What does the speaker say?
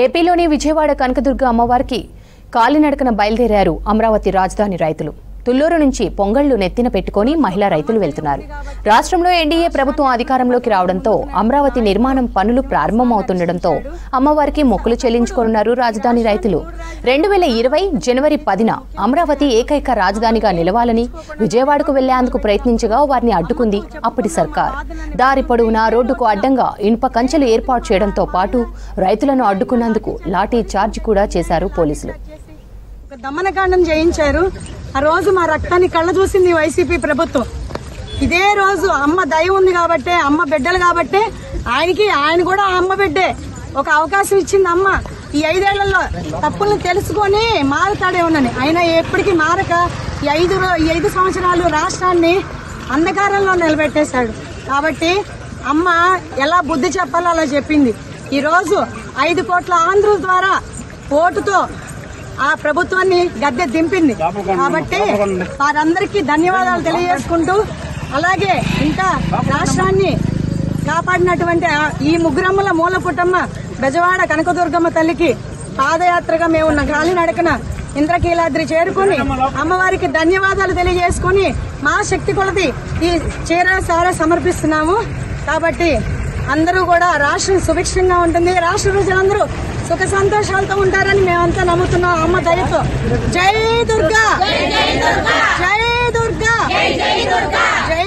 ఏపీలోని విజయవాడ కనకదుర్గ అమ్మవారికి కాలినడకన బయలుదేరారు అమరావతి రాజధాని రైతులు. తుళ్లూరు నుంచి పొంగళ్లు నెత్తిన పెట్టుకుని మహిళా రైతులు వెళ్తున్నారు. రాష్ట్రంలో ఎన్డీఏ ప్రభుత్వం అధికారంలోకి రావడంతో అమరావతి నిర్మాణం పనులు ప్రారంభమవుతుండటంతో అమ్మవారికి మొక్కులు చెల్లించుకోనున్నారు రాజధాని రైతులు. 2020 జనవరి 10న అమరావతి ఏకైక రాజధానిగా నిలవాలని విజయవాడకు వెళ్లేందుకు ప్రయత్నించగా వారిని అడ్డుకుంది అప్పటి సర్కార్. దారి పొడవునా రోడ్డుకు అడ్డంగా ఇనుప కంచెలు ఏర్పాటు చేయడంతో పాటు రైతులను అడ్డుకున్నందుకు లాఠీ చార్జ్ కూడా చేశారు పోలీసులు. దమనకాండం చేయించారు. ఆ రోజు మా రక్తాన్ని కళ్ళ చూసింది వైసీపీ ప్రభుత్వం. ఇదే రోజు అమ్మ దయ ఉంది కాబట్టే, అమ్మ బిడ్డలు కాబట్టే ఆయన కూడా అమ్మ బిడ్డే ఒక అవకాశం ఇచ్చింది అమ్మ. ఈ 5 ఏళ్లలో తప్పులను తెలుసుకొని మారుతాడే ఉన్నని ఆయన ఎప్పటికీ మారక ఈ 5 సంవత్సరాలు రాష్ట్రాన్ని అంధకారంలో నిలబెట్టేశాడు. కాబట్టి అమ్మ ఎలా బుద్ధి చెప్పాలో అలా చెప్పింది. ఈరోజు 5 కోట్ల ఆంధ్రుల ద్వారా ఓటుతో ఆ ప్రభుత్వాన్ని గద్దె దింపింది. కాబట్టి వారందరికీ ధన్యవాదాలు తెలియజేసుకుంటూ, అలాగే ఇంకా రాష్ట్రాన్ని కాపాడినటువంటి ఈ ముగ్గురమ్మల మూల పుట్టమ్మ బెజవాడ కనకదుర్గమ్మ తల్లికి పాదయాత్రగా మేము కాలినడకన ఇంద్రకీలాద్రి చేరుకుని అమ్మవారికి ధన్యవాదాలు తెలియజేసుకుని మా శక్తి కొలది ఈ చీర సార సమర్పిస్తున్నాము. కాబట్టి అందరూ కూడా రాష్ట్రం సుభిక్షంగా ఉంటుంది, రాష్ట్ర ప్రజలందరూ సుఖ సంతోషాలతో ఉంటారని మేమంతా నమ్ముతున్నాం అమ్మ దయతో. జై దుర్గా, జై దుర్గా, జై దుర్గా, జై